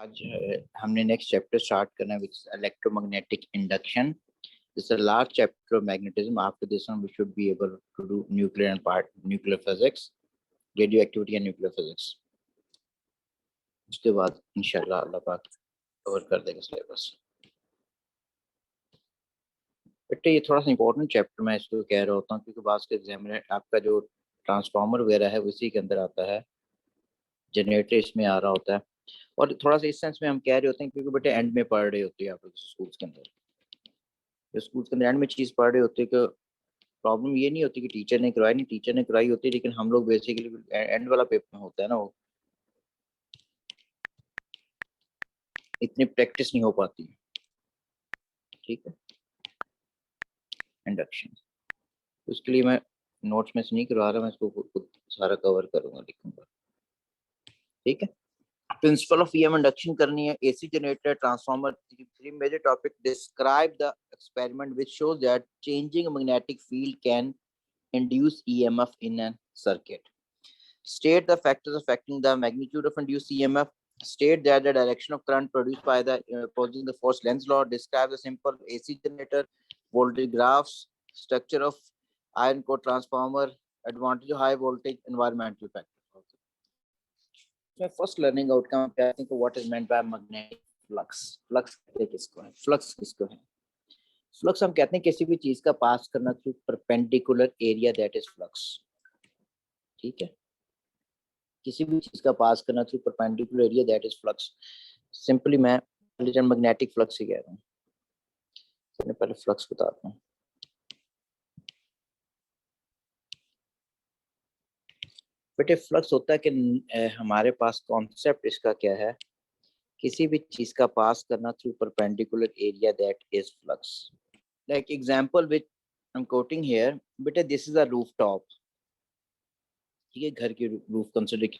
आज हमने next chapter start करना है, which is electromagnetic induction. This is a large chapter of magnetism. After this one, we should be able to do nuclear physics, radioactivity and nuclear physics. उसके बाद इंशाल्लाह अल्लाह पाक cover कर देगा सिलेबस। बेटे ये थोड़ा सा इंपॉर्टेंट चैप्टर मैं इसको कह रहा होता हूँ क्योंकि बाद के एग्जामिनर आपका जो ट्रांसफार्मर वगैरह है उसी के अंदर आता है, जनरेटर इसमें आ रहा होता है और थोड़ा सा इस सेंस में हम कह रहे होते हैं क्योंकि बेटे एंड में पढ़ रहे होते हैं आप स्कूल्स के अंदर, एंड में चीज़ पढ़ रहे होते हैं कि प्रॉब्लम ये नहीं होती कि टीचर ने करवाई नहीं, टीचर ने कराई होती है, लेकिन हम लोग बेसिकली एंड वाला पेपर में होता है ना, वो इतनी प्रैक्टिस नहीं हो पाती। ठीक है, इंडक्शन उसके लिए मैं नोट्स में से नहीं करवा रहा, मैं इसको खुद सारा कवर करूंगा, लिखूंगा। ठीक है, प्रिंसिपल ऑफ ईएम इंडक्शन करनी है, AC generator, transformer, three major topic. Describe the experiment which shows that changing magnetic field can induce EMF in a circuit. State the factors affecting the magnitude of induced EMF. State that the direction of current produced by the opposing the force Lenz law. Describe the simple AC generator, voltage graphs, structure of iron core transformer, advantage of high voltage, environmental factors. So first learning outcome, I think what is meant by magnetic flux. Flux किसको है? Flux किसको है? Flux हम कहते हैं किसी भी चीज का पास करना through perpendicular area, that is flux. ठीक है, किसी भी चीज का पास करना through perpendicular area, that is flux. Simply मैं मैग्नेटिक फ्लक्स ही कह रहा हूँ। मैं पहले फ्लक्स बताता हूँ। बेटे फ्लक्स होता है कि हमारे पास कॉन्सेप्ट इसका क्या है, किसी भी चीज का पास करना through perpendicular area, that is flux. Like example which I am quoting here, बेटे this is a roof top. ठीक है, घर की रूफ कंसिडर की,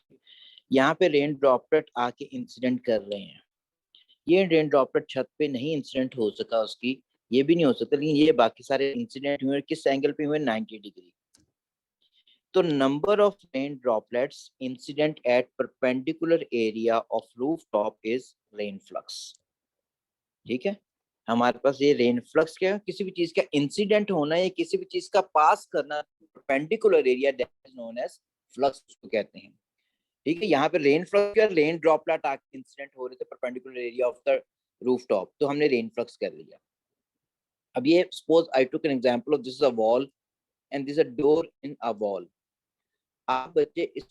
यहाँ पे रेन ड्रॉपलेट आके इंसिडेंट कर रहे हैं। ये रेन ड्रॉपलेट छत पे नहीं इंसिडेंट हो सका, उसकी ये भी नहीं हो सकता, लेकिन ये बाकी सारे इंसिडेंट हुए किस एंगल पे हुए, 90 डिग्री। तो number of rain droplets incident at perpendicular area of roof top is rain flux. ठीक है, हमारे पास ये रेन फ्लक्स क्या है, किसी भी चीज का इंसिडेंट होना या किसी भी चीज का पास करना perpendicular area, that is known as flux कहते हैं। ठीक है, यहाँ पे रेन फ्लक्स या रेन ड्रॉपलेट आके इंसिडेंट हो रहे थे perpendicular area of the roof top, तो हमने रेन फ्लक्स कर लिया। अब ये suppose I took an example of this is a wall and this is a door in a wall. आप बच्चे इस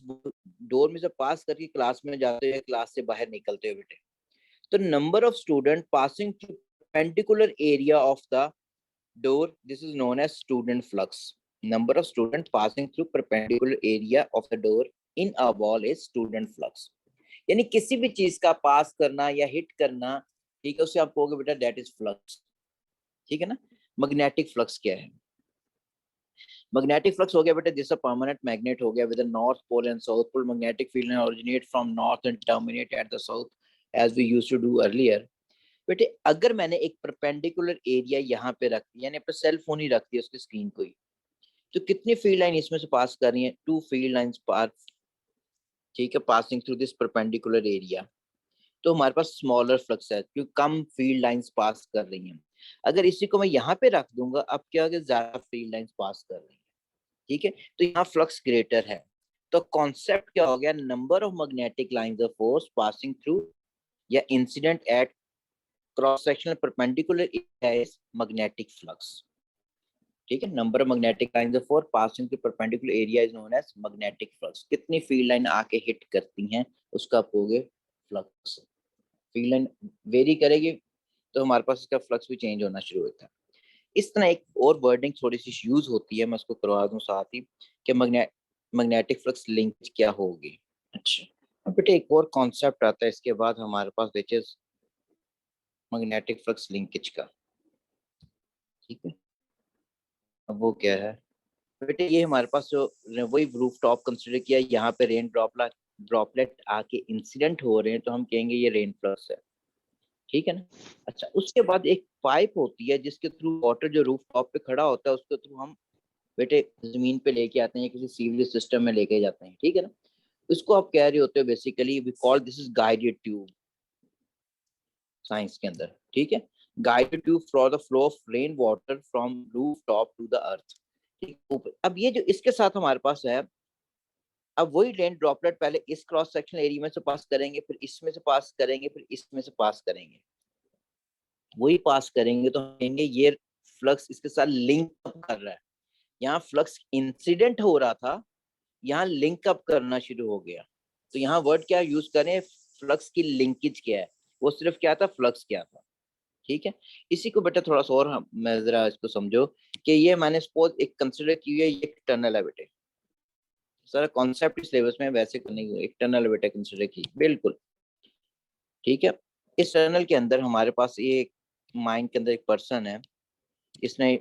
डोर में से पास करके क्लास में जाते हैं, क्लास से बाहर निकलते हो बेटे, तो number of student passing through perpendicular area of the door, this is known as student flux. Number of student passing through perpendicular area of the door in a wall is student flux. यानी किसी भी चीज का पास करना या hit करना, ठीक है, उससे आप कहोगे बेटा दैट इज फ्लक्स। ठीक है ना। मैग्नेटिक फ्लक्स क्या है? मैग्नेटिक फ्लक्स हो गया बेटा दिस अ परमानेंट मैग्नेट हो गया with north pole and south pole. Magnetic field originate from north and terminate at the south as we used to do earlier. बेटे अगर मैंने एक परपेंडिकुलर एरिया यहाँ पे रख दिया, यानी अपना सेल फोन ही रख दिया उसकी स्क्रीन को ही, तो कितनी फील्ड लाइन इसमें से पास कर रही है? 2 फील्ड लाइंस पास। ठीक है, passing through this perpendicular area. तो हमारे पास स्मॉलर फ्लक्स है क्योंकि कम फील्ड लाइंस पास कर रही हैं। अगर इसी को मैं यहाँ पे रख दूंगा, अब क्या होगा, ज्यादा फील्ड लाइंस पास कर रही हैं। ठीक है, तो यहाँ फ्लक्स ग्रेटर है। तो कॉन्सेप्ट क्या हो गया, number of magnetic lines of force passing through या incident at cross sectional perpendicular area is magnetic flux. ठीक है, number of magnetic lines of force passing through perpendicular area is known as magnetic flux. कितनी field line आके hit करती हैं उसका आप कहोगे फ्लक्स। फील्ड लाइन वेरी करेगी तो हमारे पास इसका फ्लक्स भी चेंज होना शुरू होता है। इस तरह एक और वर्डिंग थोड़ी सी यूज होती है, मैं उसको करवा दूं साथ ही कि मैग्नेटिक फ्लक्स लिंक क्या होगी। अच्छा, अब बेटे एक और कॉन्सेप्ट आता है इसके बाद हमारे पास which is magnetic flux linkage का। ठीक है, अब वो क्या है बेटे, ये हमारे पास जो वही रूफ टॉप कंसिडर किया, यहाँ पे रेन ड्रॉपलेट आके इंसिडेंट हो रहे हैं, तो हम कहेंगे ये रेन फ्लक्स है। ठीक है ना। अच्छा, उसके बाद एक पाइप होती है जिसके थ्रू वाटर जो रूफ टॉप पे खड़ा होता है उसके थ्रू हम बेटे जमीन पे लेके आते हैं या किसी सीवरेज सिस्टम में लेके जाते हैं। ठीक है ना, उसको आप कह रहे होते हो basically we call this is guided tube. Science के अंदर, ठीक है। Guide tube for the flow of rain water from roof top to the earth, ठीक ऊपर। अब ये जो इसके साथ हमारे पास है, अब वही रेन ड्रॉपलेट पहले इस क्रॉस सेक्शन एरिया में से पास करेंगे, फिर इसमें से पास करेंगे, फिर इसमें से पास करेंगे, वही पास करेंगे तो कहेंगे ये फ्लक्स इसके साथ लिंक अप कर रहा है। यहाँ फ्लक्स इंसिडेंट हो रहा था, यहाँ लिंक अप करना शुरू हो गया। तो यहाँ वर्ड क्या यूज करें, फ्लक्स की लिंकेज क्या है, वो सिर्फ क्या था, फ्लक्स क्या था, ठीक है। इसी को बेटा थोड़ा सा और मैं जरा इसको समझो कि ये मैंने सपोज एक कंसिडर की हुई है, ये टनल है बेटे, सारा कॉन्सेप्ट सिलेबस में वैसे करने की, एक टनल बेटा कंसिडर की, बिल्कुल ठीक है। इस टनल के अंदर हमारे पास ये माइंड के अंदर एक पर्सन है, इसने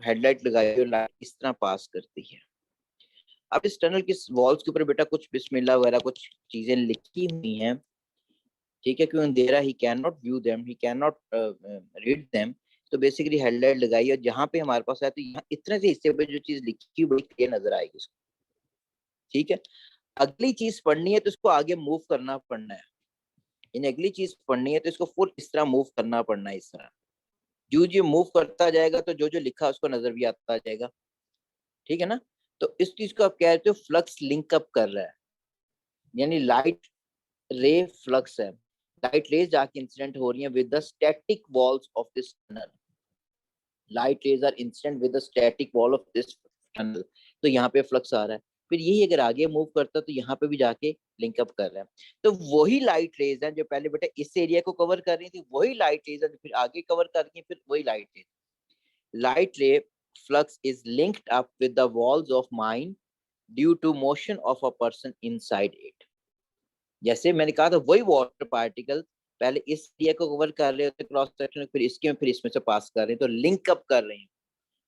हेडलाइट लगाई और लाइट इस तरह पास करती है। अब इस टनल की वॉल्स के ऊपर बेटा कुछ बिस्मिल्लाह वगैरह कुछ चीजें लिखी हुई हैं, ठीक है, क्योंकि अंधेरा, he can not view them, he can not read them. तो बेसिकली हेडलाइट लगाई और जहाँ पे हमारे पास है तो यहाँ इतने से हिस्से पे जो चीज लिखी हुई बड़ी क्लियर नजर आएगी उसको, ठीक है। अगली चीज पढ़नी है तो इसको आगे मूव करना पड़ना है, इन अगली चीज पढ़नी है तो इसको फुल इस तरह मूव करना पड़ना है, इस तरह जो जो मूव करता जाएगा तो जो जो लिखा है उसको नजर भी आता जाएगा, ठीक है ना। तो इस चीज को आप कह रहे हो फ्लक्स लिंक अप कर रहा है, यानी लाइट रे फ्लक्स है, लाइट रेज जाके इंसिडेंट हो रही है with the static walls of this tunnel, light rays are incident with the static wall of this tunnel. तो यहाँ पे फ्लक्स आ रहा है, फिर यही अगर आगे मूव करता तो यहाँ पे भी जाके लिंक अप कर रहा है। तो वही लाइट रेज है जो पहले बेटा इस एरिया को कवर कर रही थी, वही लाइट रेज है जो फिर आगे कवर कर रही है, फिर वही लाइट रेज। लाइट रे flux is linked up with the walls of mind due to motion of a person inside it। जैसे मैंने कहा था वही वाटर पार्टिकल पहले इस एरिया को कवर कर रहे होते क्रॉस सेक्शन, फिर इसके फिर इसमें से पास कर रहे हैं, तो लिंक अप कर रहे हैं,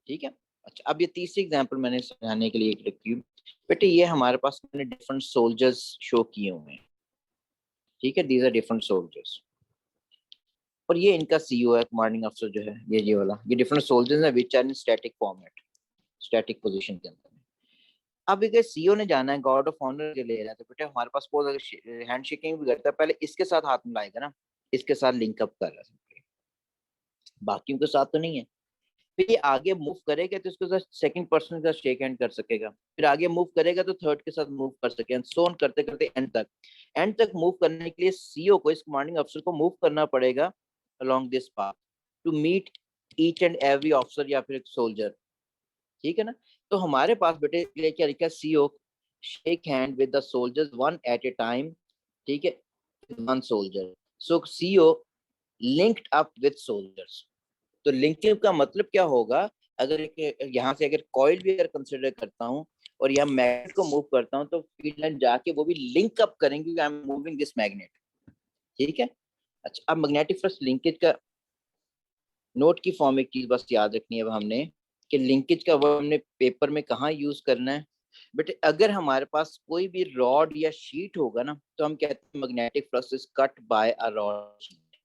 ठीक है। अच्छा, अब ये तीसरी एग्जांपल मैंने समझाने के लिए रखी हूँ बेटे, ये हमारे पास मैंने डिफरेंट सोल्जर्स शो किए हुए हैं, ठीक है, दीज आर डिफरेंट सोल्जर्स, और ये इनका सीईओ है, कमांडिंग अफसर जो है, ये वाला, ये डिफरेंट सोल्जर्स है which are in static format, static position के अंदर। अब अगर सीईओ ने जाना है गॉड ऑफ ऑनर के ले रहा है तो बेटा हमारे पास बहुत अगर हैंड शेकिंग भी करता है पहले इसके साथ हाथ मिलाएगा ना, इसके साथ लिंक अप कर रहा है, बाकियों के साथ तो नहीं है। फिर ये आगे मूव करेगा तो इसके साथ सेकंड पर्सन का शेक हैंड कर सकेगा, फिर आगे मूव करेगा तो थर्ड के साथ मूव कर सकेगा, सोन करते करते एंड तक मूव करने के लिए सीईओ को, इस कमांडिंग अफसर को मूव करना पड़ेगा along this path to meet each and every officer या फिर एक सोल्जर, ठीक है ना। तो हमारे पास बेटे क्या लिखा है, CO shake hand with the soldiers one at a time, ठीक है, one soldier, so CO linked up with soldiers. तो लिंकिंग का मतलब क्या होगा, अगर यहाँ से अगर कॉइल भी अगर कंसिडर करता हूँ और यहाँ मैग्नेट को मूव करता हूँ तो फील्ड लाइन जाके वो भी लिंक अप करेंगे, आई एम मूविंग दिस मैग्नेट, ठीक है। अच्छा, अब मैग्नेटिक फ्लक्स लिंकेज का नोट की फॉर्म एक चीज बस याद रखनी है अब हमने, कि लिंकेज का वर्ब हमने पेपर में कहाँ यूज करना है बेटे, अगर हमारे पास कोई भी रॉड या शीट होगा ना तो हम कहते हैं magnetic flux is cut by a rod sheet,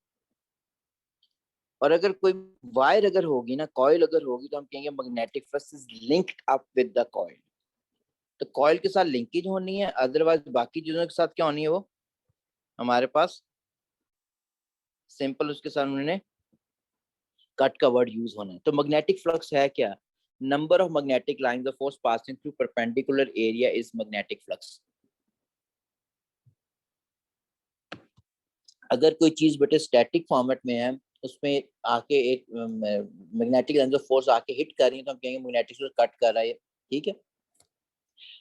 और अगर कोई वायर अगर होगी ना, कॉइल अगर होगी तो हम कहेंगे magnetic flux is linked up with the coil. तो कॉइल के साथ लिंकेज होनी है, अदरवाइज बाकी चीजों के साथ क्या होनी है, वो हमारे पास सिंपल उसके साथ उन्होंने कट का वर्ड यूज होना है। तो मैग्नेटिक फ्लक्स है क्या, number of magnetic lines of force passing through perpendicular area is magnetic flux. अगर कोई चीज बेटे स्टैटिक फॉर्मेट में है, उसमें आके एक मैग्नेटिक लाइंस ऑफ फोर्स आके हिट कर रही है तो हम कहेंगे मैग्नेटिक फ्लक्स कट कर रहा है, ठीक है।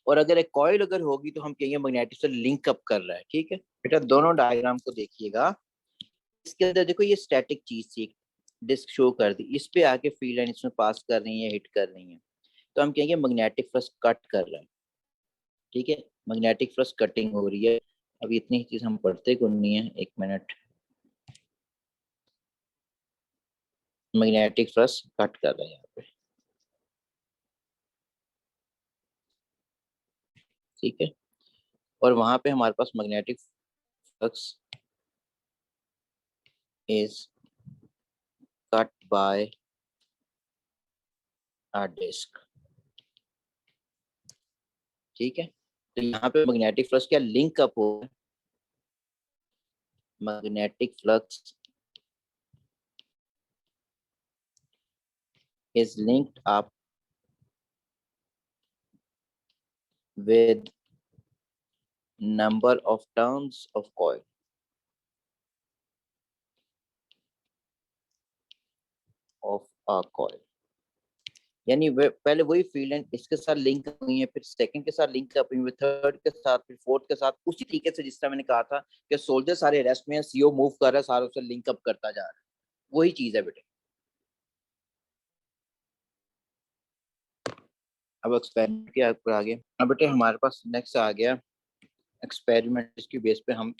और अगर एक कॉइल अगर होगी तो हम कहेंगे मैग्नेटिक फ्लक्स लिंक अप कर रहा है, ठीक है। बेटा दोनों डायग्राम को देखिएगा, इसके अंदर देखो ये स्टैटिक चीज थी, डिस्क शो कर दी, इस पे आके फील्ड लाइन इसमें पास कर रही है, हिट कर रही है, तो हम कहेंगे मैग्नेटिक फ्लक्स कट कर रहा है, ठीक है, मैग्नेटिक फ्लक्स कटिंग हो रही है। अभी इतनी ही चीज हम पढ़ते कौन नहीं है, एक मिनट, मैग्नेटिक फ्लक्स कट कर रहा है यहाँ पे, ठीक है, और वहां पे हमारे पास magnetic flux is cut by a disc, ठीक है। तो यहाँ पे मैग्नेटिक फ्लक्स क्या लिंक अप हो, magnetic flux is linked up with number of turns of coil of a coil। यानी पहले वही फील्ड एंड इसके साथ लिंक हुई है, फिर सेकंड के साथ लिंक अप हुई है, थर्ड के साथ, फिर फोर्थ के साथ, उसी तरीके से जिस तरह मैंने कहा था कि सोल्जर सारे रेस्ट में, सीओ मूव कर रहा है, सारों से लिंक अप करता जा रहा है, वही चीज है बेटे। अब एक्सपेरिमेंट के ऊपर आ गए। अब बेटे हमारे पास नेक्स्ट आ गया एक्सपेरिमेंट, इसकी बेस पे हम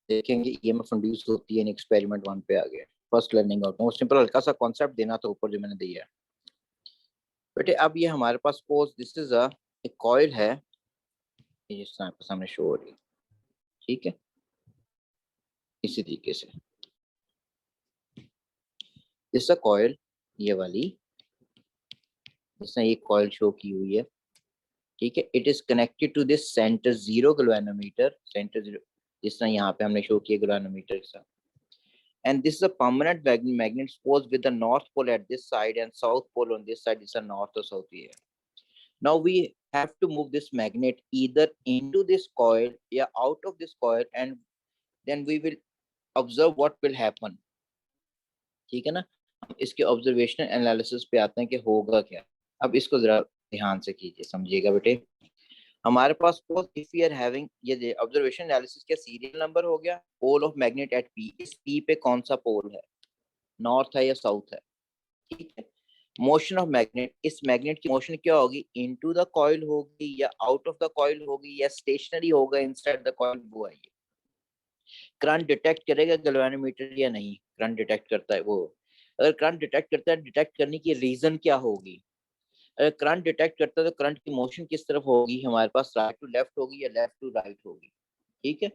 देखेंगे ईएमएफ इंड्यूस होती है। एक्सपेरिमेंट 1 पे आ गया, फर्स्ट लर्निंग आउट। वो सिंपल हल्का सा कॉन्सेप्ट देना था ऊपर जो मैंने दिया है बेटे। अब ये हमारे पास suppose this is a coil है, ये सामने शो हो रही है, ठीक है, इसी तरीके से दिस अ कॉइल, ये वाली जिसने ये कॉइल शो की हुई है, ठीक है। It is connected to this centre 0 galvanometer, centre 0 जिस तरह यहाँ पे हमने शो किया गैल्वेनोमीटर के साथ। And this is a permanent magnet exposed with the north pole at this side and south pole on this side is a north or south here. Now we have to move this magnet either into this coil or out of this coil, and then we will observe what will happen, ठीक है ना। हम इसके observational analysis पे आते हैं कि होगा क्या। अब इसको जरा ध्यान से कीजिए, समझिएगा बेटे। हमारे पास इफ वी आर हैविंग ये ऑब्जर्वेशन एनालिसिस का सीरियल नंबर हो गया, pole of magnet at P, इस पी पे कौन सा पोल है, नॉर्थ है या साउथ है, ठीक है। मोशन ऑफ मैग्नेट, इस मैग्नेट की मोशन क्या होगी, इनटू द कॉइल होगी या आउट ऑफ द कॉइल होगी या स्टेशनरी होगा इनसाइड द कॉइल, वो है। करंट डिटेक्ट करेगा गैल्वेनोमीटर या नहीं, करंट डिटेक्ट करता है वो। अगर करंट डिटेक्ट करता है, डिटेक्ट करने की रीजन क्या होगी। अगर करंट डिटेक्ट करता है तो करंट की मोशन किस तरफ होगी, हमारे पास राइट टू लेफ्ट होगी या लेफ्ट टू राइट होगी, ठीक है।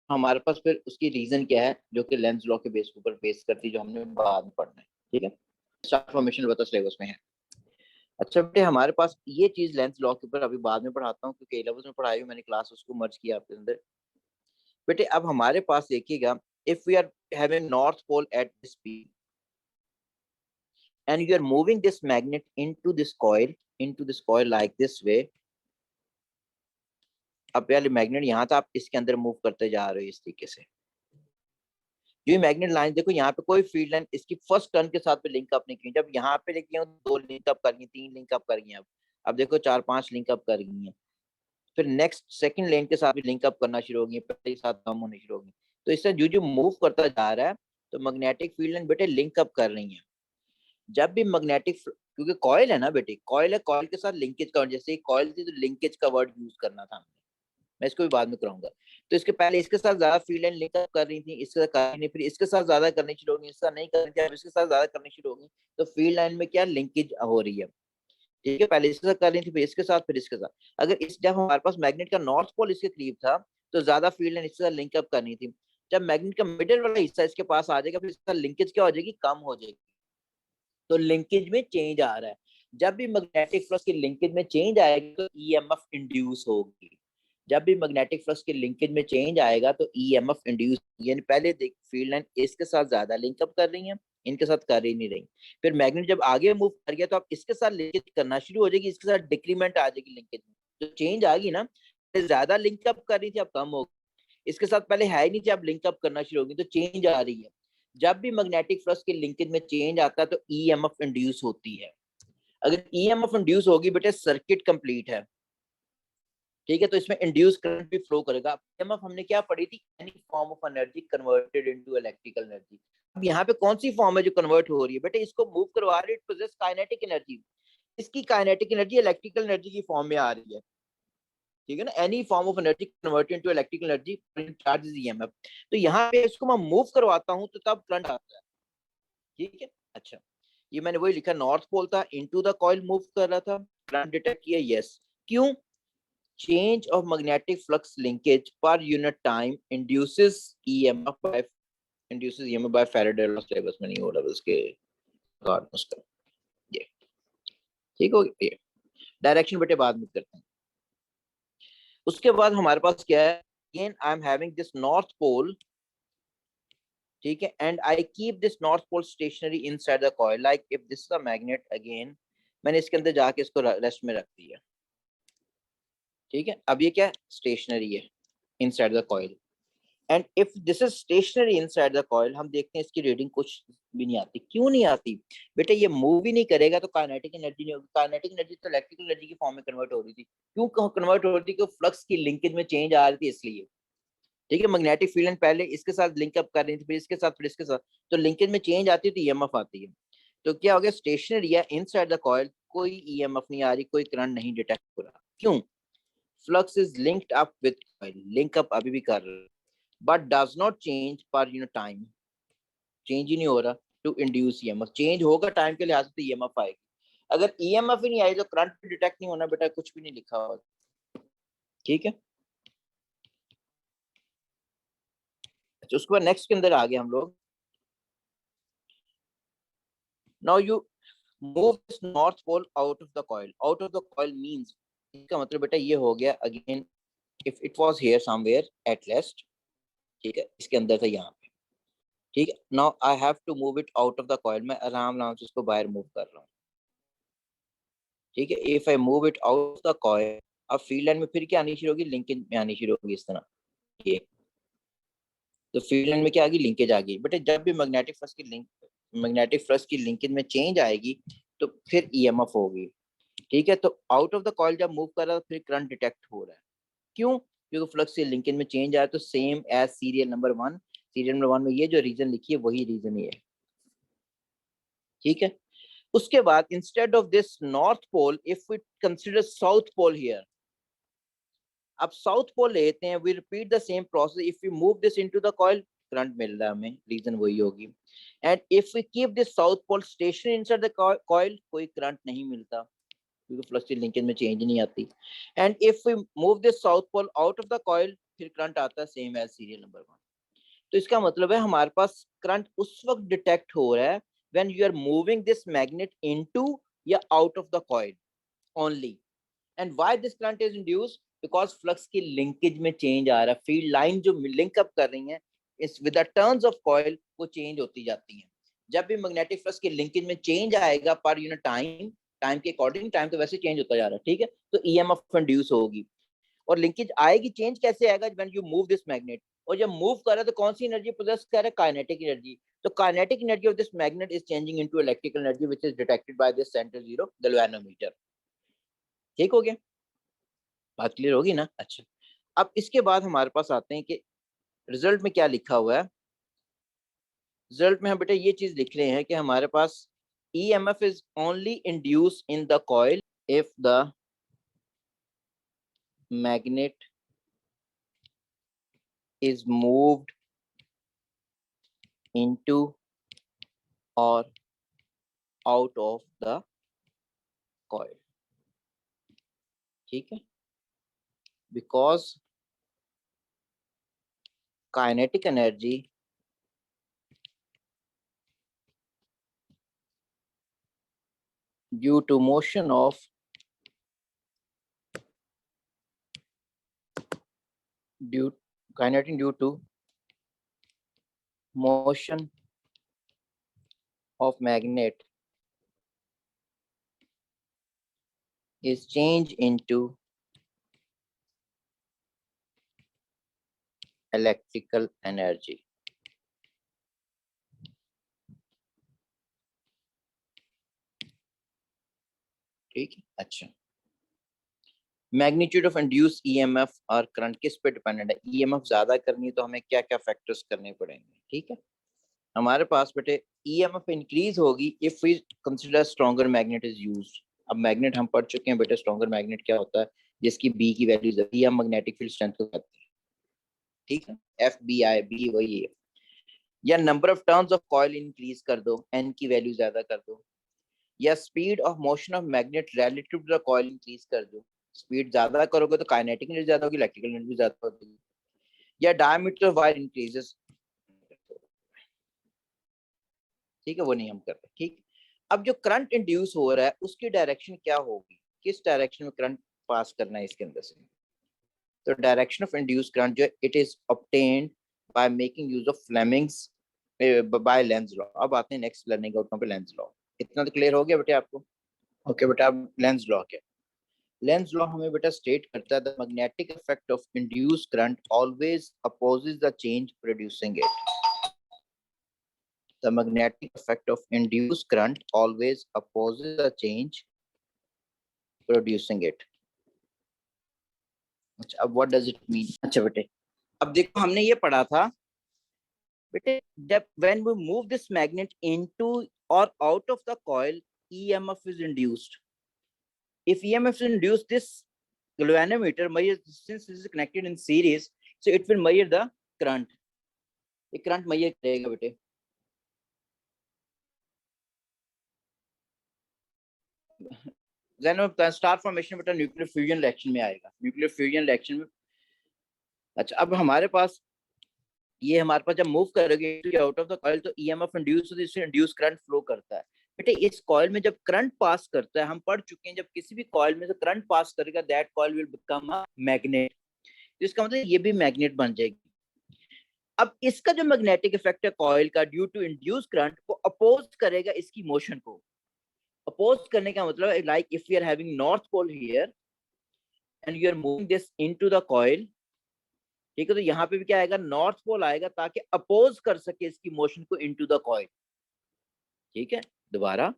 हमारे पास फिर उसकी रीजन क्या है, जो कि लेंज लॉ के बेस ऊपर बेस करती है, जो हमने बाद में पढ़ना है, ठीक है। स्टार फॉर्मेशन बता सिलेबस में है। अच्छा बेटे हमारे पास ये चीज लेंथ लॉ के ऊपर अभी बाद में पढ़ाता हूँ, क्योंकि A-levels में पढ़ाई हुई मैंने क्लास, उसको मर्ज किया आपके अंदर। बेटे अब हमारे पास देखिएगा, if we are having north pole at this P and you are moving this magnet into this coil like this way। अब पहले मैग्नेट यहाँ था, आप इसके अंदर मूव करते जा रहे हो इस तरीके से। जो मैग्नेट लाइन देखो यहाँ पे कोई फील्ड लाइन इसकी फर्स्ट टर्न के साथ पे लिंक अप नहीं की, जब यहाँ पे देखिए 2 लिंक अप कर गई, 3 लिंक अप कर गई, अब देखो 4-5 लिंक अप कर गई हैं, फिर नेक्स्ट सेकंड लेन के साथ भी लिंक अप करना शुरू हो गई, पहले के साथ कम होने शुरू हो गई। तो इससे जो मूव करता जा रहा है, तो मैग्नेटिक फील्ड लाइन बेटे लिंक अप कर रही है। जब भी मैग्नेटिक, क्योंकि कॉइल है ना बेटे, कॉइल है, कॉइल के साथ लिंकेज का, जैसे कॉइल थी तो लिंकेज का वर्ड यूज करना था, मैं इसको भी बाद में कराऊंगा। तो इसके पहले इसके साथ ज्यादा फील्ड लाइन लिंक अप कर रही थी, इसके साथ कर नहीं, फिर इसके साथ ज्यादा करनी शुरू हो गई, इसका नहीं कर रही थी, अब इसके साथ ज्यादा करनी शुरू हो गई, तो फील्ड लाइन में क्या लिंकेज हो रही है, ठीक है। पहले इसके साथ कर रही थी, फिर इसके साथ, फिर इसके साथ। अगर इस जब हमारे पास मैग्नेट का नॉर्थ पोल इसके करीब था, तो ज्यादा फील्ड लाइन इसके साथ लिंक अप करनी थी। जब मैग्नेट का मिडिल वाला हिस्सा इसके पास आ जाएगा, फिर इसका लिंकेज क्या हो जाएगी, कम हो जाएगी। तो लिंकेज में चेंज आ रहा है। जब भी मैग्नेटिक फ्लक्स की लिंकेज में चेंज आएगी तो ईएमएफ इंड्यूस होगी। जब भी मैग्नेटिक फ्लक्स के लिंकेज में चेंज आएगा तो ईएमएफ इंड्यूस, यानी पहले देख फील्ड लाइन इसके साथ ज्यादा लिंकअप कर रही है, इनके साथ कर ही नहीं रही। फिर मैग्नेट जब आगे मूव कर गया तो आप इसके साथ लिंकेज करना शुरू हो जाएगी, इसके साथ डिक्रीमेंट आ जाएगी लिंकेज में, तो चेंज आ गई ना। ज्यादा लिंकअप कर रही थी, अब कम हो, इसके साथ पहले है ही नहीं थी, अब लिंकअप करना शुरू होगी, तो चेंज आ रही है। जब भी मैग्नेटिक फ्लक्स के लिंकेज में चेंज आता है तो ईएमएफ इंड्यूस होती है। अगर ईएमएफ इंड्यूस होगी बेटे, सर्किट कंप्लीट है, ठीक है। तो इसमें इंड्यूस करंट भी फ्लो करेगा। ईएमएफ हमने क्या पढ़ी थी, any form of energy converted into electrical energy. अब यहाँ पे कौन सी फॉर्म है जो कन्वर्ट हो रही है बेटे, इसको मूव करवा रही है, इट पोजेस काइनेटिक एनर्जी। इसकी काइनेटिक एनर्जी इलेक्ट्रिकल एनर्जी की फॉर्म में आ रही है, ठीक है ना। Any form of energy converted into electrical energy charge is EMF. तो यहाँ पे इसको मैं मूव करवाता हूँ तो तब करंट आता है, ठीक है। अच्छा, ये मैंने वही लिखा, नॉर्थ पोल था, इनटू द कॉइल मूव कर रहा था, करंट डिटेक्ट किया, यस। क्यों, change of magnetic flux linkage per unit time induces EMF by Faraday law, syllabus में नहीं हो लेवल्स के रिगार्ड उसका, ये ठीक हो गया। ये डायरेक्शन बेटे बाद में करते हैं। उसके बाद हमारे पास क्या है, again I am having this north pole, ठीक है, and I keep this north pole stationary inside the coil, like if this is a magnet again, मैंने इसके अंदर जाके इसको रेस्ट में रख दिया। ठीक है, अब ये क्या स्टेशनरी है inside the coil, and if this is stationary inside the coil, हम देखते हैं इसकी रीडिंग कुछ भी नहीं आती। क्यों नहीं आती बेटा? ये मूव ही नहीं करेगा तो काइनेटिक एनर्जी नहीं होगी। काइनेटिक एनर्जी तो इलेक्ट्रिकल एनर्जी की फॉर्म में कन्वर्ट हो रही थी। क्यों कन्वर्ट हो रही थी? क्योंकि फ्लक्स की लिंकेज में चेंज आ रही थी इसलिए। ठीक है, मैग्नेटिक फील्ड एंड पहले इसके साथ लिंक अप कर रही थी, फिर इसके साथ, फिर इसके साथ, तो लिंकेज में चेंज आती है तो ईएमएफ आती है। तो क्या हो गया? स्टेशनरी है इनसाइड द कॉइल, कोई ईएमएफ नहीं आ रही, कोई करंट नहीं डिटेक्ट हो रहा। क्यों? Flux is linked up with coil, link up अभी भी कर रहा है, बट डज नॉट चेंज पर टाइम, चेंज ही नहीं हो रहा टू इंड्यूस ईएमएफ। चेंज होगा टाइम के लिहाज से तो ईएमएफ आएगी। अगर ईएमएफ ही नहीं आई तो करंट डिटेक्ट नहीं होना बेटा, कुछ भी नहीं लिखा हुआ। ठीक है, अच्छा उसके बाद नेक्स्ट के अंदर आ गए हम लोग। Now you move this north pole out of the coil. Out of the coil means, इसका मतलब बेटा ये हो गया again, if it was here somewhere at least, ठीक है, इसके अंदर था यहाँ पे। ठीक है, now I have to move it out of the coil, मैं आराम आराम से इसको बाहर मूव कर रहा हूँ। ठीक है, if I move it out of the coil, अब फील्ड लाइन में फिर क्या आनी शुरू होगी? लिंकेज में आनी शुरू होगी इस तरह। ये तो फील्ड लाइन में क्या आ गई? लिंकेज आ गई। बेटा जब भी मैग्नेटिक फ्लक्स की लिंकेज में चेंज आएगी तो फिर ईएमएफ होगी। ठीक है, तो आउट ऑफ द कॉइल जब मूव कर रहा है फिर करंट डिटेक्ट हो रहा है। क्यों? क्योंकि फ्लक्स की लिंकेज में चेंज आया। तो same as serial number 1, serial number 1 में ये जो रीजन लिखी है वही रीजन ही है। ठीक है, उसके बाद instead of this north pole, if we consider south pole here, अब साउथ पोल लेते हैं, we repeat the same process. If we move this into the coil, current मिल रहा है हमें, रीजन वही होगी। And if we keep this south pole stationary inside the coil, कोई करंट नहीं मिलता क्योंकि फ्लक्स की लिंकेज में चेंज नहीं आती। And if we move this south pole out of the coil, फिर करंट आता है सेम एज सीरियल नंबर 1। तो इसका मतलब है हमारे पास करंट उस वक्त डिटेक्ट हो रहा है when you are moving this magnet into या out of the coil only. And why this current is induced? Because flux की लिंकेज में चेंज आ रहा है। फील्ड लाइन जो लिंक अप कर रही है इस with the turns of coil, वो चेंज होती जाती हैं। जब भी मैग्नेटिक फ्लक्स की लिंकेज में चेंज आएगा पर टाइम, टाइम के अकॉर्डिंग, टाइम तो वैसे चेंज होता जा रहा है। ठीक है, तो ईएमएफ इंड्यूस होगी। और लिंकेज आएगी, चेंज कैसे आएगा? When you move this magnet. और जब मूव कर रहा है तो कौन सी एनर्जी प्रोड्यूस कर रहा है? Kinetic energy. तो kinetic energy of this magnet is changing into electrical energy which is detected by this centre zero galvanometer. ठीक हो गया? बात क्लियर होगी ना? अच्छा, अब इसके बाद हमारे पास आते हैं कि रिजल्ट में क्या लिखा हुआ है। रिजल्ट में हम बेटा ये चीज लिख रहे हैं कि हमारे पास EMF is only induced in the coil if the magnet is moved into or out of the coil. ठीक है, because kinetic energy due to motion of kinetic due to motion of magnet is changed into electrical energy. ठीक है, अच्छा, magnitude of induce EMF और current किस पे dependent है? EMF ज्यादा करनी है तो हमें क्या क्या फैक्टर्स करने पड़ेंगे? ठीक है, हमारे पास बेटे ईएमएफ इंक्रीज होगी if we consider stronger magnet is used. अब मैग्नेट हम पढ़ चुके हैं बेटे, स्ट्रॉन्गर मैग्नेट क्या होता है? जिसकी बी की वैल्यू या मैग्नेटिक फील्ड स्ट्रेंथ को कहते हैं। ठीक है, एफ बी आई बी वही है। या number of turns of coil increase कर दो, एन की वैल्यू ज्यादा कर दो। या speed of motion of magnet relative to the coil increase कर दो। स्पीड ज्यादा करोगे तो काइनेटिक एनर्जी ज्यादा होगी, इलेक्ट्रिकल एनर्जी ज्यादा होगी। या डायमीटर ऑफ वायर इंक्रीजेस। ठीक है, वो नहीं हम करते। ठीक, अब जो करंट इंड्यूस हो रहा है उसकी डायरेक्शन क्या होगी? किस डायरेक्शन में करंट पास करना है इसके अंदर से? तो डायरेक्शन ऑफ इंड्यूस करंट जो it is obtained by making use of Fleming's by Lenz law. अब आते हैं नेक्स्ट लर्निंग आउटकम पे, लेंज लॉ। इतना तो क्लियर हो गया बेटे आपको? ओके बेटा, अब लेंज लॉ क्या? लेंज लॉ हमें बेटा स्टेट करता है the magnetic effect of induced current always opposes the change producing it. The magnetic effect of induced current always opposes the change producing it. अच्छा, अब what does it mean? अच्छा बेटे, अब देखो हमने ये पढ़ा था बेटे, जब when we move this magnet into or out of the coil, EMF is induced. If EMF is induced, this galvanometer measures, since this is connected in series, so it will measure the current. ये current measure करेगा बेटे। then star formation बेटा nuclear fusion reaction में आएगा, nuclear fusion reaction में। अच्छा, अब हमारे पास ये हमारे पास जब मूव करेगी आउट ऑफ द कॉइल तो ईएमएफ इंड्यूस होती है, इससे इंड्यूस करंट फ्लो करता है। बेटे इस कॉइल में जब करंट पास करता है, हम पढ़ चुके हैं, जब किसी भी कॉइल में से करंट पास करेगा that coil will become a magnet. तो इसका मतलब ये भी मैग्नेट बन जाएगी। अब इसका जो मैग्नेटिक इफेक्ट है कॉइल का ड्यू टू इंड्यूस करंट, वो अपोज करेगा इसकी मोशन को। अपोज करने का मतलब like if you are having north pole here and you are moving this into the coil, ठीक है, तो यहाँ पे भी क्या आएगा, नॉर्थ पोल आएगा ताकि अपोज कर सके इसकी मोशन को इनटू द कॉइल। ठीक है, दोबारा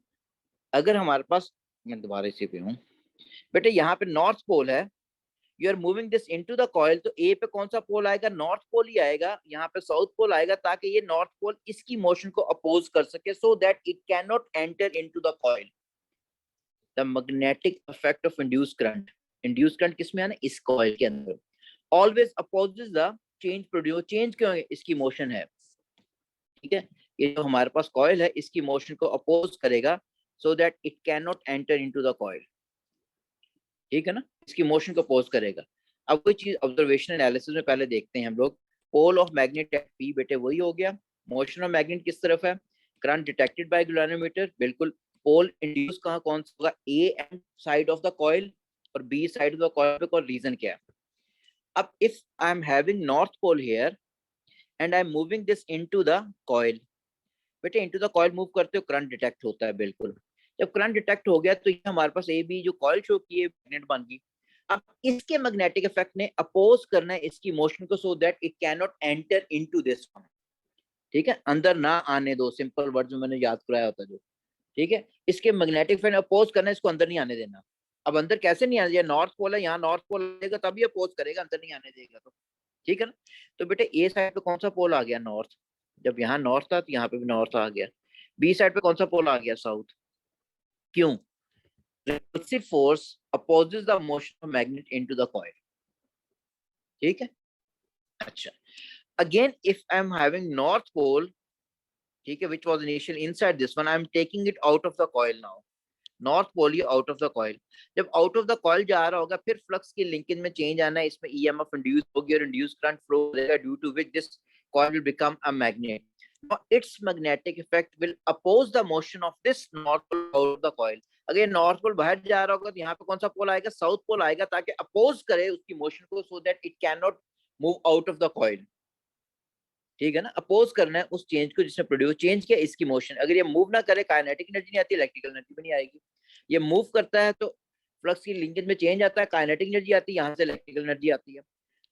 अगर हमारे पास, मैं दोबारा इसी पे हूँ बेटे, यहाँ पे नॉर्थ पोल है, you are moving this into the coil, तो ए पे कौन सा पोल आएगा, नॉर्थ पोल ही आएगा, यहाँ पे साउथ पोल आएगा ताकि ये नॉर्थ पोल इसकी मोशन को अपोज कर सके, so that it can not enter into the coil. The magnetic effect of induce current किसमें आना, इस कॉइल के अंदर, always opposes the change produce. Change क्यों है, इसकी मोशन है। ठीक है, ये जो हमारे पास कॉइल है इसकी मोशन को अपोज करेगा so that it can not enter into the coil. ठीक है ना, इसकी मोशन को अपोज करेगा। अब कोई चीज ऑब्जर्वेशन एनालिसिस में पहले देखते हैं हम लोग। Pole of magnet at P बेटे वही हो गया। मोशन ऑफ मैग्नेट किस तरफ है, करंट डिटेक्टेड बाय गैल्वेनोमीटर, बिल्कुल। पोल इंड्यूस कहाँ कौन सा होगा, A end side of the coil और B side of the coil पे, और रीजन क्या है। अब if I am having north pole here and I am moving this into the coil, बेटे इनटू द कॉइल मूव करते हो current detect होता है, बिल्कुल। जब करंट डिटेक्ट हो गया तो ये हमारे पास ए बी जो कॉइल शो की है मैग्नेट बन गई। अब इसके मैग्नेटिक इफेक्ट ने अपोज करना है इसकी मोशन को so that it can not enter into this one. ठीक है, अंदर ना आने दो, सिंपल वर्ड्स में मैंने याद कराया होता जो। ठीक है, इसके मैग्नेटिक इफेक्ट अपोज करना है, इसको अंदर नहीं आने देना। अब अंदर कैसे नहीं आने दिया, नॉर्थ पोल है, यहाँ नॉर्थ पोल आएगा तभी अपोज करेगा, अंदर नहीं आने देगा तो। ठीक है ना, तो बेटे ए साइड पे कौन सा पोल आ गया, नॉर्थ। जब यहाँ नॉर्थ था तो यहाँ पे भी नॉर्थ आ गया। बी साइड पे कौन सा पोल आ गया, साउथ। क्यों, repulsive force opposes the motion of magnet into the coil। ठीक है, अच्छा, again if I am having north pole, ठीक है, which was initially inside this one, I am taking it out of the coil now। North pole ही out of the coil, जब out of the coil जा रहा होगा फिर flux की linkage में चेंज आना है, इसमें ईएमएफ इंड्यूस होगी और इंड्यूस करंट फ्लो होगा due to which this coil will become a magnet. Now its magnetic effect will oppose the motion of this north pole out of the coil। अगर ये north pole बाहर जा रहा होगा तो यहाँ पे कौन सा पोल आएगा, साउथ पोल आएगा ताकि अपोज करे उसकी मोशन को so that it can not move out of the coil. ठीक है ना, अपोज करना है उस चेंज को जिसने प्रोड्यूस चेंज किया इसकी मोशन। अगर ये मूव ना करे काइनेटिक एनर्जी नहीं आती, इलेक्ट्रिकल एनर्जी भी नहीं आएगी। ये मूव करता है तो फ्लक्स की लिंकेज में चेंज आता है, काइनेटिक एनर्जी आती है, यहाँ से इलेक्ट्रिकल एनर्जी आती है।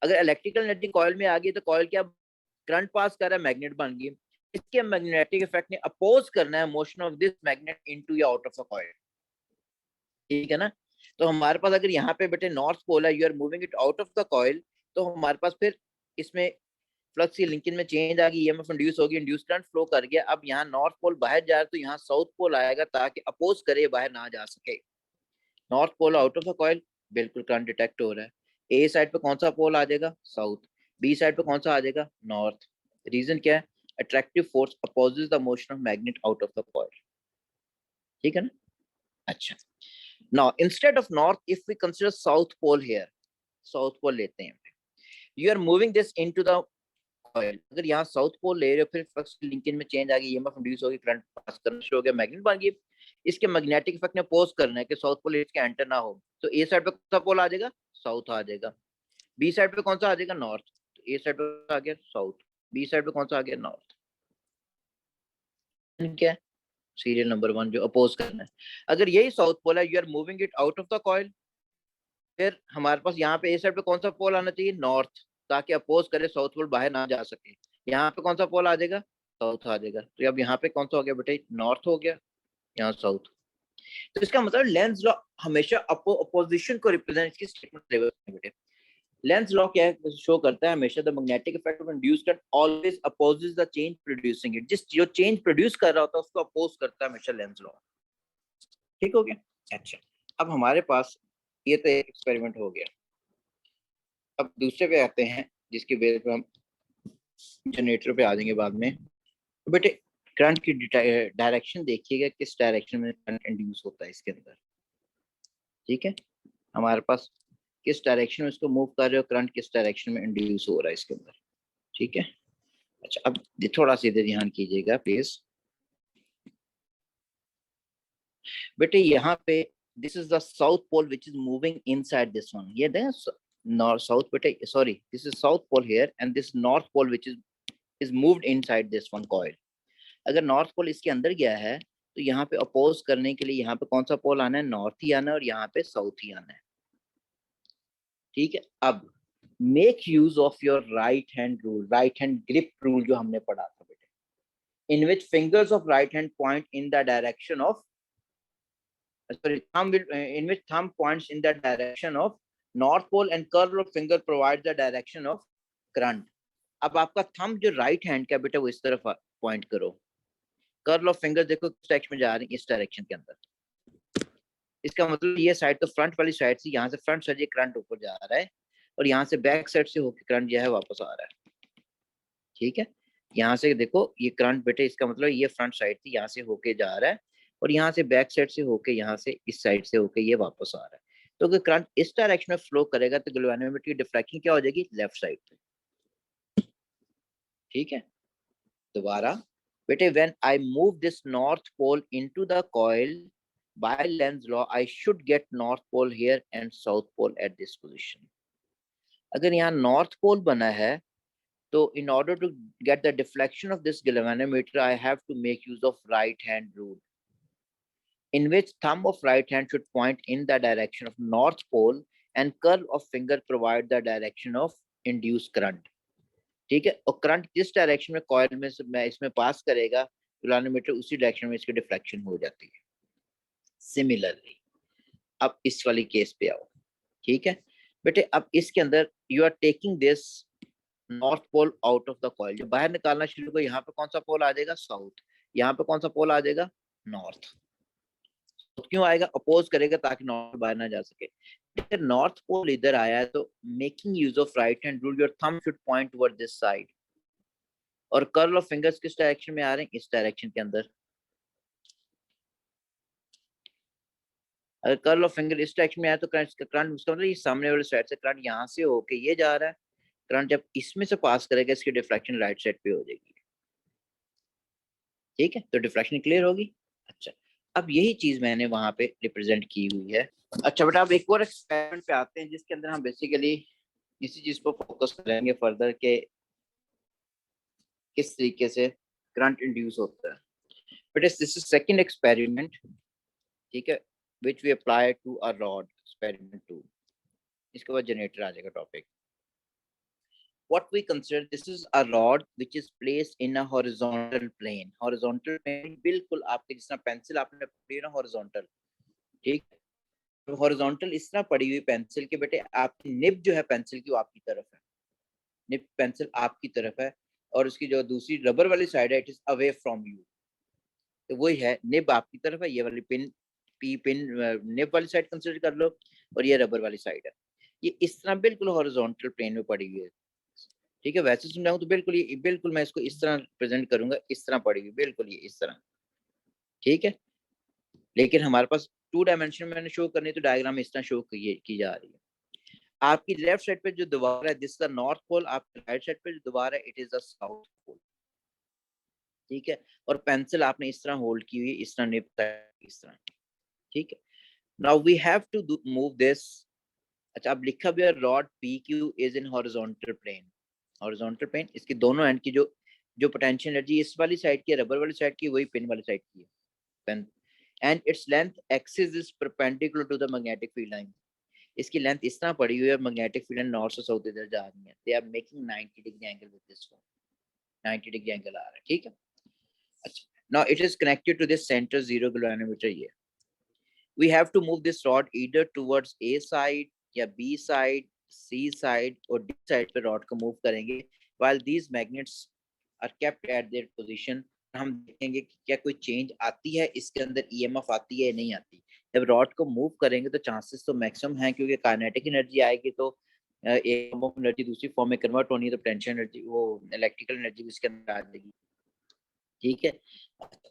अगर इलेक्ट्रिकल एनर्जी कॉइल में आ गई तो कॉइल क्या करंट पास कर रहा है, मैग्नेट बन गई। इसके मैग्नेटिक इफेक्ट ने अपोज करना है motion of this magnet into या आउट ऑफ द कॉइल। ठीक है ना, तो हमारे पास अगर यहाँ पे बेटे नॉर्थ पोल है, you are moving it out of the coil, तो हमारे पास फिर इसमें फ्लक्स की लिंकेज में चेंज आ गई, ईएमएफ इंड्यूस होगी, इंड्यूस करंट फ्लो कर गया। अब यहाँ नॉर्थ पोल बाहर जा रहा है तो यहाँ साउथ पोल आएगा ताकि अपोज करे, बाहर ना जा सके। North pole out of the coil, बिल्कुल करंट डिटेक्ट हो रहा है। ए साइड पे कौन सा पोल आ जाएगा, साउथ। बी साइड पे कौन सा आ जाएगा, नॉर्थ। रीजन क्या है, attractive force opposes the motion of magnet out of the coil. ठीक है ना, अच्छा। Now instead of north if we consider south pole here, south pole लेते हैं, you are moving this into the coil. अगर यहाँ साउथ पोल ले रहे हो फिर फ्लक्स की लिंकेज में चेंज आ गई, ईएमएफ इंड्यूस हो गई, करंट पास करना शुरू हो गया, मैग्नेट बन गई। इसके मैग्नेटिक इफेक्ट ने अपोज करना है कि साउथ पोल इसके एंटर ना हो, तो ए साइड पे कौन सा पोल आ जाएगा, साउथ आ जाएगा। बी साइड पे कौन सा आ जाएगा, नॉर्थ। तो ए साइड पे आ गया साउथ, बी साइड पे कौन सा आ गया, नॉर्थ। क्या है, सीरियल नंबर 1 जो अपोज करना है। अगर यही साउथ पोल है, you are moving it out of the coil, फिर हमारे पास यहाँ पे ए साइड पे कौन सा पोल आना चाहिए, नॉर्थ, ताकि अपोज करे, साउथ पोल बाहर ना जा सके। यहाँ पे कौन सा पोल आ जाएगा, साउथ आ जाएगा। तो अब यहाँ पे कौन सा हो गया बेटे, नॉर्थ हो गया, यहाँ साउथ। तो इसका मतलब लेंस लॉ हमेशा अपोजिशन को रिप्रेजेंट की स्टेटमेंट बेटे। लेंस लॉ क्या है, शो करता है हमेशा the magnetic effect of induced current always opposes the change producing it. जिस जो चेंज प्रोड्यूस कर रहा होता है उसको अपोज करता है हमेशा लेंस लॉ। ठीक हो गया। अच्छा, अब हमारे पास ये तो एक एक्सपेरिमेंट हो गया। अब दूसरे पे आते हैं, जिसकी बेस पे हम जनरेटर पे आ जाएंगे बाद में। तो बेटे करंट की डायरेक्शन देखिएगा, किस डायरेक्शन में करंट इंड्यूस होता है इसके अंदर। ठीक है, हमारे पास किस डायरेक्शन में इसको मूव कर रहे हो, करंट किस डायरेक्शन में इंड्यूस हो रहा है इसके अंदर। ठीक है। अच्छा, अब थोड़ा सा इधर ध्यान कीजिएगा प्लीज बेटे। यहाँ पे this is the south pole which is moving inside this one. ये नॉर्थ साउथ बेटे, sorry, this is south pole here and this north pole which is moved inside this one coil. अगर north pole इसके अंदर गया है तो यहाँ पे अपोज करने के लिए यहाँ पे कौन सा पोल आना है, नॉर्थ ही आना है, और यहाँ पे साउथ ही आना है। ठीक है। अब make use of your right hand rule, right hand grip rule जो हमने पढ़ा था बेटे, in which fingers of right hand point in the direction of, sorry, thumb will, in which thumb points in the direction of north pole and curve of finger provides the direction of current। अब आपका thumb जो right hand का बेटा वो इस तरफ point करो, curl of finger देखो किस डायरेक्शन में जा रही है, इस डायरेक्शन के अंदर। इसका मतलब ये साइड तो फ्रंट वाली साइड से, यहाँ से फ्रंट से ये करंट ऊपर जा रहा है और यहाँ से बैक साइड से होकर करंट जो है वापस आ रहा है। ठीक है, यहाँ से देखो ये करंट बेटे, इसका मतलब ये फ्रंट साइड थी, यहाँ से होके जा रहा है और यहाँ से बैक साइड से होके, यहाँ से इस साइड से होके ये वापस आ रहा है। तो अगर करंट इस डायरेक्शन में फ्लो करेगा तो गैल्वेनोमीटर की डिफ्रैक्शन क्या हो जाएगी, लेफ्ट साइड पे। ठीक है, दोबारा बेटे, when I move this north pole into the coil by Lenz's law I should get north pole here and south pole at this position। अगर यहाँ नॉर्थ पोल बना है तो in order to get the deflection of this galvanometer I have to make use of right hand rule, in which thumb of right hand should point in the direction of north pole and curve of finger provide the direction of induced current। ठीक है, और current जिस direction में coil में से इसमें पास करेगा galvanometer उसी डायरेक्शन में इसकी डिफ्लेक्शन हो जाती है। सिमिलरली अब इस वाली केस पे आओ। ठीक है बेटे, अब इसके अंदर you are taking this north pole out of the coil, जो बाहर निकालना शुरू करो, यहाँ पे कौन सा पोल आ जाएगा, साउथ। यहाँ पे कौन सा पोल आ जाएगा, नॉर्थ। क्यों आएगा, अपोज करेगा ताकि नॉर्थ बाहर ना जा सके। नॉर्थ पोल इधर आया है तो making use of right hand rule your thumb should point toward this side, और कर्ल ऑफ फिंगर्स किस डायरेक्शन में आ रहे हैं, इस डायरेक्शन के अंदर। अगर कर्ल ऑफ फिंगर इस डायरेक्शन में आया तो करंट उसका मतलब ये सामने वाले साइड से करंट यहाँ से होके ये जा रहा है, करंट जब इसमें से पास करेगा इसकी डिफ्रैक्शन राइट साइड पे हो जाएगी। ठीक है, तो डिफ्रैक्शन क्लियर होगी। अच्छा, अब यही चीज मैंने वहां पे रिप्रेजेंट की हुई है। अच्छा बेटा, अब एक और एक्सपेरिमेंट पे आते हैं जिसके अंदर हम बेसिकली इसी चीज पर फोकस करेंगे फर्दर के किस तरीके से करंट इंड्यूस होता है। But this is second experiment. ठीक है, which we apply to a rod, experiment 2। इसके बाद जनरेटर आ जाएगा topic. What we consider, this is a rod which is placed in a horizontal plane। horizontal plane बिल्कुल आपके जिस तरह पेंसिल आपने पकड़ी ना horizontal, ठीक, तो horizontal इस तरह पड़ी हुई पेंसिल के बेटे, आपकी निब जो है पेंसिल की वो आपकी तरफ है, निब पेंसिल आपकी तरफ है और उसकी जो दूसरी रबर वाली साइड है it is away from you. तो वही है, निब आपकी तरफ है, ये वाली पिन पी पिन निब वाली साइड कंसीडर कर लो और ये रबर वाली साइड है। ये इस तरह बिल्कुल हॉरिजॉन्टल प्लेन में पड़ी हुई है। ठीक है, वैसे समझाऊं तो बिल्कुल मैं इसको इस तरह प्रेजेंट करूंगा, इस तरह पड़ी हुई बिल्कुल ये इस तरह। ठीक है, लेकिन हमारे पास 2 डायमेंशन में शो करनी तो डायग्राम इस तरह शो की जा रही है। आपकी लेफ्ट साइड पे जो दीवार है दिस द नॉर्थ पोल, आपकी राइट साइड पे जो दीवार है it is the south pole. ठीक है, और पेंसिल आपने इस तरह होल्ड की हुई, इस तरह निप इस तरह। ठीक है, now we have to move this. अच्छा, अब लिखा भी है rod P Q is in horizontal plane. Horizontal plane, इसकी दोनों एंड की जो जो पोटेंशियल एनर्जी इस वाली साइड की है, रबर वाली साइड की, वही पिन वाली साइड की है pen, and its length axis is perpendicular to the magnetic field line. इसकी लेंथ इस तरह पड़ी हुई है, मैग्नेटिक फील्ड नॉर्थ से साउथ इधर जा रही है, they are making 90 degree angle with this one, 90 degree angle आ रहा है, ठीक है। अच्छा, now it is connected to this centre 0 kilometre ये। We have to move this rod either towards A side या B side, C side और D side पे rod को move करेंगे, while these magnets are kept at their position। हम देखेंगे कि क्या कोई चेंज आती है इसके अंदर, ईएमएफ आती है या नहीं आती। जब रॉड को मूव करेंगे तो चांसेस तो मैक्सिमम है, क्योंकि काइनेटिक एनर्जी आएगी तो एक फॉर्म ऑफ एनर्जी दूसरी फॉर्म में कन्वर्ट होनी है, तो पोटेंशियल एनर्जी, वो इलेक्ट्रिकल एनर्जी भी इसके अंदर आ जाएगी, ठीक है।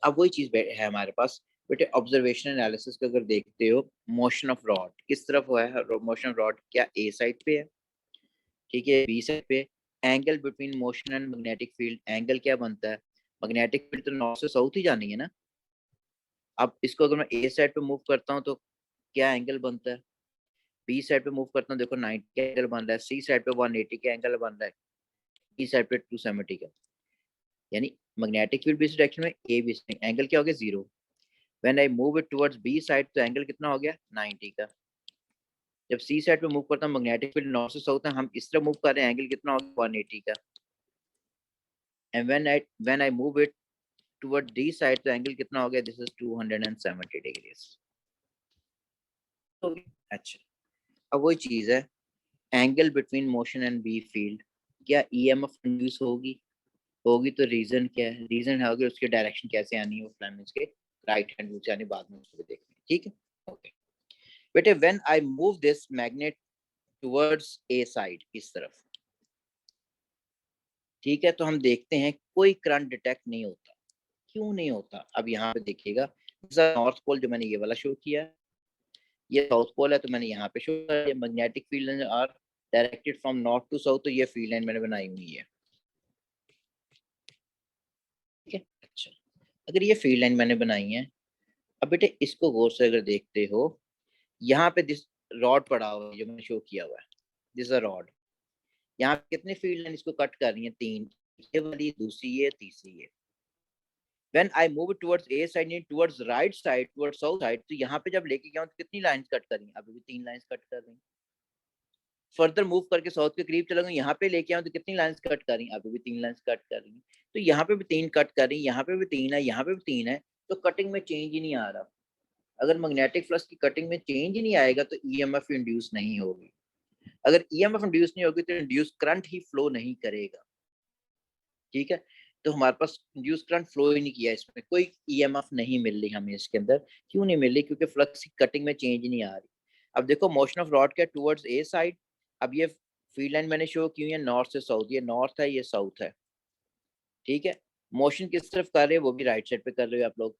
अब वही चीज है हमारे पास बेटे, ऑब्जर्वेशन एनालिसिस का अगर देखते हो, मोशन ऑफ रॉड किस तरफ हुआ है, मोशन ऑफ रॉड क्या ए साइड पे है, ठीक है, बी साइड पे। Angle between motion and magnetic field, angle क्या बनता है, मैग्नेटिक फील्ड तो नॉर्थ से साउथ ही जानी है ना। अब इसको अगर मैं ए साइड पे मूव करता हूँ तो क्या एंगल बनता है, बी साइड पे मूव करता हूँ, देखो 90 का एंगल बन रहा है, सी साइड पे 180 का एंगल बन रहा है, ई साइड पे 270 का, यानी मैग्नेटिक फील्ड भी इस डायरेक्शन में, ए भी, एंगल क्या हो गया 0। When I move it towards B side तो एंगल कितना हो गया 90 का। जब सी साइड पे मूव करता हूँ, मैग्नेटिक फील्ड नॉर्थ से साउथ है, हम इस तरह मूव कर रहे हैं, एंगल कितना हो गया 180 का। And when I move it toward D side तो एंगल कितना हो गया, दिस इज 270 डिग्रीज। अच्छा, अब वही चीज है, angle between motion and B field, क्या ईएमएफ इंड्यूस होगी, होगी तो रीजन क्या है, रीजन है होगी उसकी डायरेक्शन कैसे आनी है, वो फ्लेमिंग्स के राइट हैंड रूल से आनी, बाद में उसको देखते हैं, ठीक है। ओके बेटे, when I move this magnet towards a side, इस तरफ, ठीक है, तो हम देखते हैं कोई करंट डिटेक्ट नहीं होता। क्यों नहीं होता, अब यहाँ पे देखिएगा, नॉर्थ पोल जो मैंने ये वाला शो किया, ये साउथ पोल है तो मैंने यहाँ पे शो किया, magnetic field are directed from north to south, तो ये फील्ड लाइन मैंने बनाई हुई है, ठीक है। अच्छा, अगर ये फील्ड लाइन मैंने बनाई है, अब बेटे इसको गौर से अगर देखते हो, यहाँ पे दिस रॉड पड़ा हुआ है जो मैंने शो किया हुआ है, दिस अ रॉड, यहाँ पे कितने फील्ड लाइन इसको कट कर रही है, 3, ये वाली, दूसरी ये, तीसरी ये। When I move it towards A side and towards right side, towards south side, तो यहाँ पे जब लेके गया तो कितनी लाइंस कट कर रही हैं, अभी भी 3 लाइंस कट कर रही हैं। फर्दर मूव करके साउथ के करीब चला गया, यहाँ पे लेके आऊँ तो कितनी लाइंस कट कर रही हैं, अभी भी 3 लाइंस कट कर रही हैं। तो यहाँ पे भी 3 कट कर रही हैं, यहाँ पे भी 3 है, यहाँ पे भी 3 है, तो कटिंग में चेंज ही नहीं आ रहा। अगर मैग्नेटिक फ्लक्स की कटिंग में चेंज ही नहीं आएगा तो ईएमएफ इंड्यूस नहीं होगी। अगर ईएमएफ इंड्यूस नहीं होगी तो इंड्यूस करंट ही फ्लो नहीं करेगा, ठीक है। तो हमारे पास इंड्यूस करंट फ्लो ही नहीं किया, इसमें कोई ईएमएफ नहीं मिल रही हमें इसके अंदर। क्यों नहीं मिल रही, क्योंकि फ्लक्स की कटिंग में चेंज ही नहीं आ रही। अब देखो मोशन ऑफ रॉड क्या टुवर्ड्स ए साइड, अब ये फील्ड लाइन मैंने शो की हुई है नॉर्थ से साउथ, ये नॉर्थ है, ये साउथ है, ठीक है। मोशन किस तरफ कर रहे हैं, वो भी राइट साइड पे कर रहे हो आप लोग।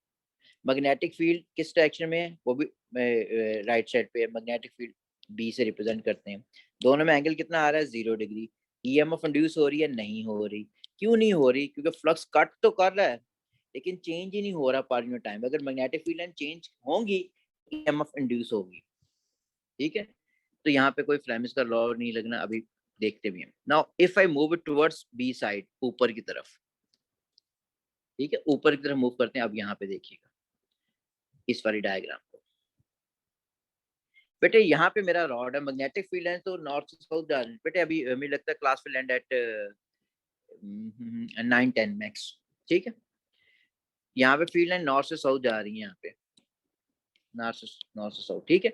मैग्नेटिक फील्ड किस डायरेक्शन में है, वो भी राइट साइड पे है, मैग्नेटिक फील्ड बी से रिप्रेजेंट करते हैं। दोनों में एंगल कितना आ रहा है 0 डिग्री। ईएमएफ इंड्यूस हो रही है, नहीं हो रही। क्यों नहीं हो रही, क्योंकि फ्लक्स कट तो कर रहा है लेकिन चेंज ही नहीं हो रहा पार्ट में टाइम। अगर मैग्नेटिक फील्ड लाइन चेंज होंगी, ईएमएफ इंड्यूस होगी, ठीक है। तो यहाँ पे कोई फ्लेमिश का लॉ नहीं लगना, अभी देखते भी हैं। Now if I move it towards B side, ऊपर की तरफ, ठीक है, ऊपर की तरफ मूव करते हैं। अब यहाँ पे देखिएगा इस वाली डायग्राम को, बेटे यहाँ पे मेरा रॉड है, मैग्नेटिक फील्ड है तो नॉर्थ से साउथ जा रही है। बेटे अभी हमें लगता है class will end at 9-10 max, ठीक है। यहाँ पे फील्ड लाइन नॉर्थ से साउथ जा रही है, यहाँ पे नॉर्थ से साउथ, ठीक है।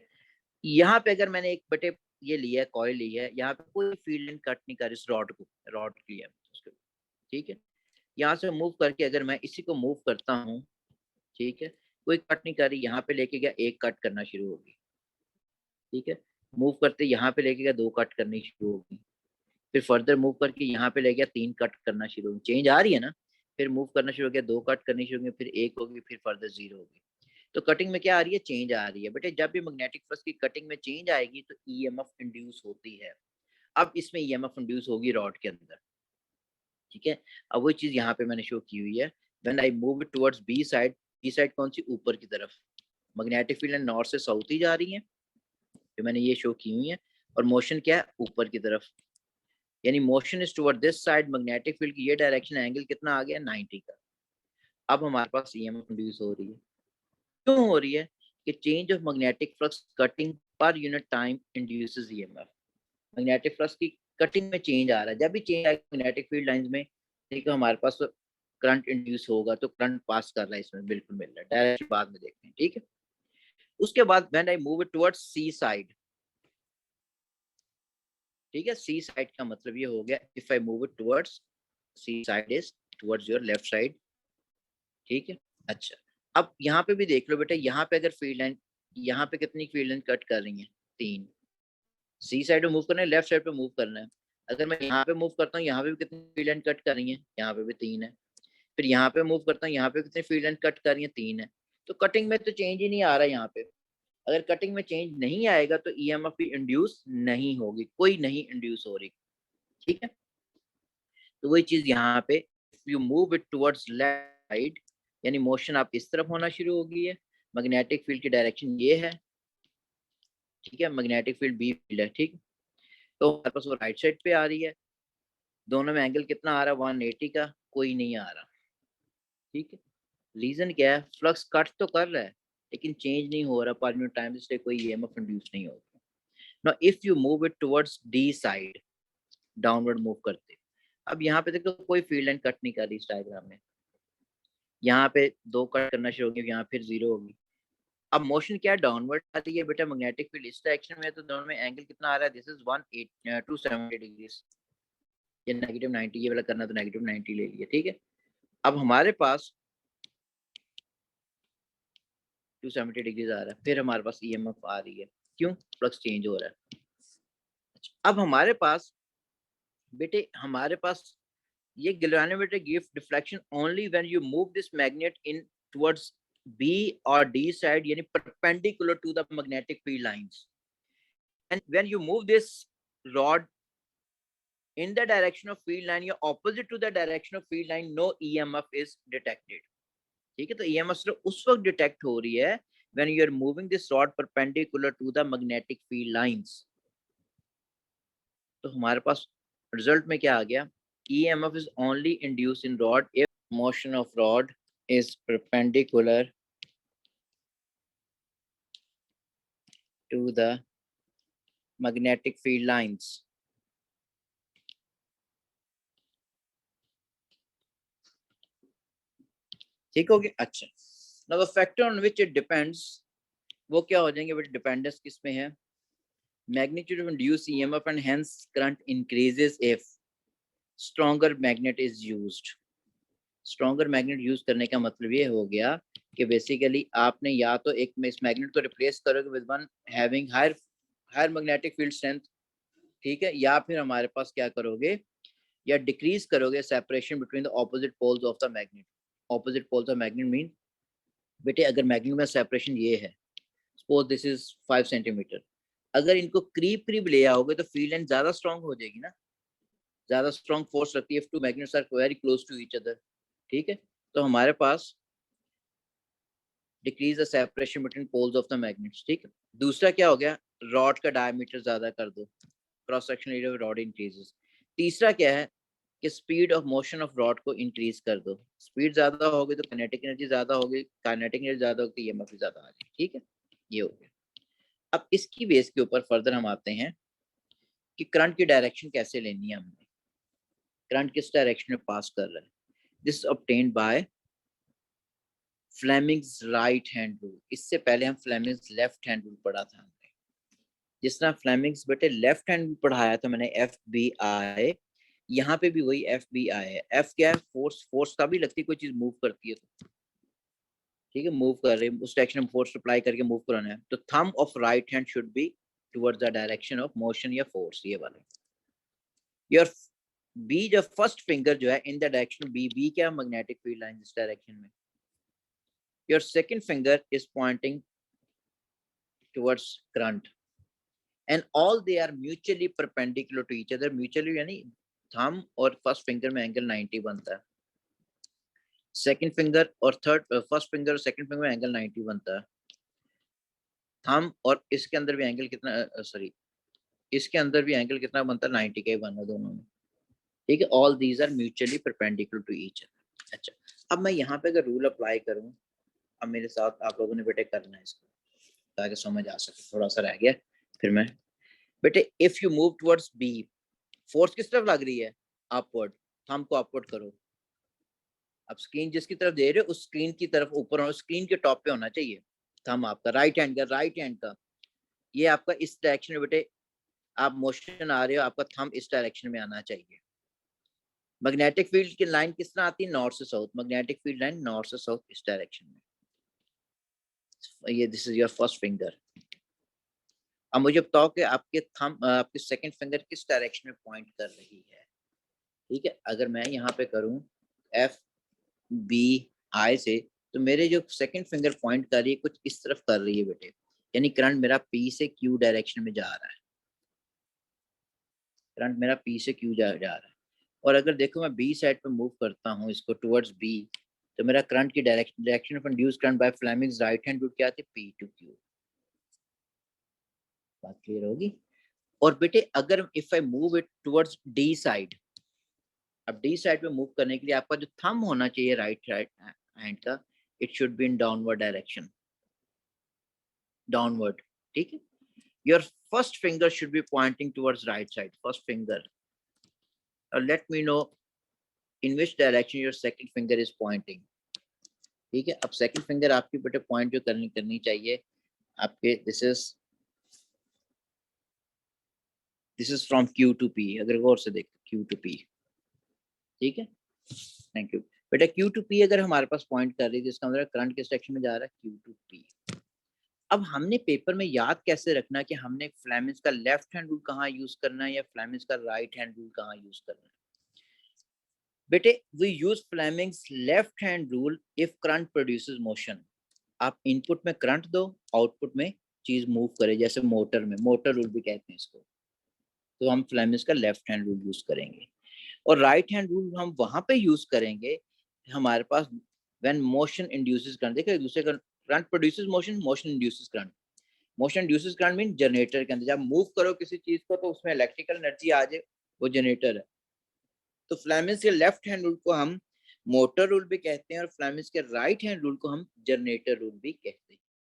यहाँ पे अगर मैंने एक बेटे ये लिया है, कॉइल ली है, यहाँ पे कोई फील्ड लाइन कट नहीं कर इस रॉड को, रॉड लिया उसको, ठीक है। यहाँ से मूव करके अगर मैं इसी को मूव करता हूँ, ठीक है, कोई कट नहीं कर रही, यहाँ पे लेके गया एक कट करना शुरू होगी, ठीक है। मूव करते यहाँ पे लेके गया 2 कट करनी शुरू होगी, फिर फर्दर मूव करके यहाँ पे ले गया 3 कट करना शुरू होगी, चेंज आ रही है ना। फिर मूव करना शुरू हो गया, 2 कट करनी शुरू होगी, फिर 1 होगी, फिर फर्दर 0 होगी। तो कटिंग में क्या आ रही है, चेंज आ रही है। बेटे जब भी मैग्नेटिक फ्लक्स की कटिंग में चेंज आएगी तो ईएमएफ इंड्यूस होती है। अब इसमें ईएमएफ इंड्यूस होगी रॉड के अंदर, ठीक है। अब वही चीज यहाँ पे मैंने शो की हुई है, when I move it towards B side, B side कौन सी, ऊपर की तरफ। मैग्नेटिक फील्ड नॉर्थ से साउथ ही जा रही है, जो मैंने ये शो की हुई है, और मोशन क्या है ऊपर की तरफ। यानी motion is toward this side, magnetic field की ये डायरेक्शन, एंगल कितना आ गया 90 का। अब हमारे पास ईएमएफ इंड्यूस हो रही है। क्यों हो रही है? कि change of magnetic flux cutting per unit time induces EMF. Magnetic flux की कटिंग में चेंज आ रहा है। जब भी चेंज आएगा मैग्नेटिक फील्ड लाइंस में, ठीक है, हमारे पास करंट इंड्यूस होगा, तो करंट पास कर रहा है इसमें, बिल्कुल मिल रहा है। डायरेक्शन बाद में देखते हैं, ठीक है। उसके बाद when I move it towards C side, ठीक है, सी साइड का मतलब ये हो गया, if I move it towards C side is towards your left side, ठीक है। अच्छा, अब यहाँ पे भी देख लो बेटा, यहाँ पे अगर फील्ड लाइन, यहाँ पे कितनी फील्ड लाइन कट कर रही है? 3। सी साइड में मूव करना है, लेफ्ट साइड पे मूव करना है। अगर मैं यहाँ पे मूव करता हूँ, यहाँ पे भी कितनी फील्ड लाइन कट कर रही है? यहाँ पे भी 3 है। फिर यहाँ पे मूव करता हूँ, यहाँ पे कितनी फील्ड लाइन कट कर रही है? 3 है। तो कटिंग में तो चेंज ही नहीं आ रहा यहाँ पे। अगर कटिंग में चेंज नहीं आएगा तो ईएमएफ भी इंड्यूस नहीं होगी, कोई नहीं इंड्यूस हो रही, ठीक है। तो वही चीज यहाँ पे, if you move it towards left side, यानी मोशन आप इस तरफ होना शुरू हो गई है, मैग्नेटिक फील्ड की डायरेक्शन ये है, ठीक है, मैग्नेटिक फील्ड बी फील्ड है, ठीक। तो हमारे पास वो राइट साइड पे आ रही है। दोनों में एंगल कितना आ रहा है? 180 का, कोई नहीं आ रहा, ठीक है। रीजन क्या है? फ्लक्स कट तो कर रहा है लेकिन चेंज नहीं हो रहा पर यूनिट टाइम, इसलिए कोई ईएमएफ इंड्यूस नहीं होगा। Now if you move it towards D side, downward move करते, अब यहाँ पे देखो कोई फील्ड लाइन कट नहीं कर रही इस डायग्राम में। यहाँ पे 2 कट करना शुरू होगी, यहाँ फिर 0 होगी। अब मोशन क्या डाउनवर्ड आती है बेटा, मैग्नेटिक फील्ड इस डायरेक्शन में है, तो दोनों में एंगल कितना आ रहा है? दिस इज 270 डिग्रीज, ये -90, ये वाला करना तो -90 ले लिया, ठीक है। अब हमारे पास 270 डिग्रीज आ रहा है, फिर हमारे पास ईएमएफ आ रही है, क्यों? फ्लक्स चेंज हो रहा है। अब हमारे पास बेटे, हमारे पास ये galvanometric give deflection only when you move this magnet in towards B और डी साइड, यानी perpendicular to the magnetic field lines, and when you move this rod in the direction of field line या opposite to the direction of field line, no EMF is detected, ठीक है। तो EMF सिर्फ उस वक्त detect हो रही है when you are moving this rod perpendicular to the magnetic field lines। तो हमारे पास रिजल्ट में क्या आ गया? EMF is only induced in rod if motion of rod is perpendicular to the magnetic field lines। ठीक हो गया। अच्छा, now the factor on which it depends, वो क्या हो जाएंगे बेटा? डिपेंडेंस किस में है? magnitude of induced EMF and hence current increases if stronger magnet is used। stronger magnet use करने का मतलब ये हो गया कि बेसिकली आपने या तो एक में इस मैग्नेट को रिप्लेस करोगे with one having higher magnetic field strength, ठीक है, या फिर हमारे पास क्या करोगे, या डिक्रीज करोगे separation between the opposite poles of the magnet. Opposite poles of magnet mean बेटे, अगर मैग्नेट में सेपरेशन ये है, सपोज दिस इज 5 सेंटीमीटर, अगर इनको करीब करीब ले आओगे तो फील्ड लाइन ज्यादा स्ट्रांग हो जाएगी ना, ज्यादा स्ट्रांग फोर्स रखती है, two magnets are very close to each other, ठीक है। तो हमारे पास decrease the separation between poles of the magnets, ठीक है। दूसरा क्या हो गया? रॉड का डायमीटर ज्यादा कर दो, cross sectional area of rod increases. तीसरा क्या है कि speed of motion of rod को इंक्रीज कर दो। स्पीड ज्यादा होगी तो काइनेटिक एनर्जी ज्यादा होगी, काइनेटिक एनर्जी ज्यादा होगी तो ईएमएफ ज्यादा आ जाएगी, ठीक है। ये हो गया। अब इसकी बेस के ऊपर फर्दर हम आते हैं कि करंट की डायरेक्शन कैसे लेनी है हमने, करंट किस डायरेक्शन में पास कर रहा है। This obtained by Fleming's right hand rule. इससे पहले हम फ्लेमिंग्स लेफ्ट हैंड रूल पढ़ा था हमने। जिस तरह फ्लेमिंग्स बेटे लेफ्ट हैंड पढ़ाया था मैंने, FBI, यहाँ पे भी वही FBI है। F क्या है? फोर्स, फोर्स का भी लगती है कोई चीज मूव करती है तो, ठीक है, मूव कर रहे हैं उस डायरेक्शन में फोर्स अप्लाई करके मूव कराना है, तो thumb of right hand should be towards the direction of motion या फोर्स, ये वाला। योर बी जो फर्स्ट फिंगर जो है in the direction B, B क्या? मैग्नेटिक फील्ड लाइन इस डायरेक्शन में। Your second finger is pointing towards current and all they are mutually perpendicular to each other. Mutually यानी thumb और first finger में angle 90 बनता है, सेकंड फिंगर और first finger और सेकंड फिंगर में एंगल 90 बनता है। थंब और इसके अंदर भी एंगल कितना, सॉरी, इसके अंदर भी एंगल कितना बनता है 90 का ही बनना दोनों में, ठीक है। All these are mutually perpendicular to each other. अच्छा, अब मैं यहाँ पे अगर रूल अप्लाई करूँ, अब मेरे साथ आप लोगों ने बेटे करना है इसको ताकि समझ आ सके, थोड़ा सा रह गया फिर मैं बेटे। If you move towards B, force किस तरफ लग रही है, अपवर्ड, थंब को अपवर्ड करो। अब स्क्रीन जिसकी तरफ दे रहे हो उस स्क्रीन की तरफ ऊपर और स्क्रीन के टॉप पे होना चाहिए थंब आपका, राइट हैंड का ये आपका इस डायरेक्शन में बेटे, आप मोशन आ रहे हो, आपका थंब इस डायरेक्शन में आना चाहिए। मैग्नेटिक फील्ड की लाइन किस तरह आती है, नॉर्थ से south, magnetic field line north से साउथ इस डायरेक्शन में। ये this is your first finger. अब मुझे बताओ कि आपके थंब, आपके सेकंड फिंगर किस डायरेक्शन में पॉइंट कर रही है, ठीक है। अगर मैं यहाँ पे करूँ एफ बी आई से, तो मेरे जो सेकंड फिंगर पॉइंट कर रही है कुछ इस तरफ कर रही है बेटे, यानी करंट मेरा पी से क्यू डायरेक्शन में जा रहा है, करंट मेरा पी से क्यू जा रहा है। और अगर देखो मैं बी साइड पे मूव करता हूँ इसको टुवर्ड्स बी, तो मेरा करंट की direction of induce current by Fleming's right hand rule क्या आती है, पी टू क्यू। बात क्लियर होगी। और बेटे अगर if I move it towards D side, अब डी साइड पे मूव करने के लिए आपका जो थंब होना चाहिए राइट हैंड का, it should be in downward direction, downward, ठीक है। Your first finger should be pointing towards right side, first finger. Let me know in which direction your second finger is Poynting, ठीक है। अब second finger आपकी बेटे point जो करनी चाहिए आपके, this is from Q to P, अगर गौर से देखो क्यू टू पी, ठीक है। थैंक यू बेटा। क्यू टू पी अगर हमारे पास पॉइंट कर रही है, जिसका मतलब करंट किस डायरेक्शन में जा रहा है, क्यू टू पी। अब हमने पेपर में याद कैसे रखना कि हमने फ्लेमिंग्स का लेफ्ट हैंड रूल कहाँ यूज करना है या फ्लेमिंग्स का राइट हैंड रूल कहाँ यूज करना है। बेटे we use Fleming's left hand rule if current produces motion. आप इनपुट में करंट दो, आउटपुट में चीज मूव करे, जैसे मोटर में, मोटर रूल भी कहते हैं इसको, तो हम फ्लेमिंग्स का लेफ्ट हैंड रूल यूज करेंगे। और राइट हैंड रूल हम वहां पे यूज करेंगे हमारे पास व्हेन मोशन इंड्यूसेस करंट। देखो एक दूसरे का, current produces motion, motion induces current. Motion induces current mean generator के अंदर जब मूव करो किसी चीज को तो उसमें इलेक्ट्रिकल एनर्जी आ जाए, वो जनरेटर है। तो फ्लेमिंग्स के लेफ्ट हैंड रूल को हम मोटर रूल भी कहते हैं और फ्लेमिंग्स के राइट हैंड रूल को हम जनरेटर रूल भी कहते हैं।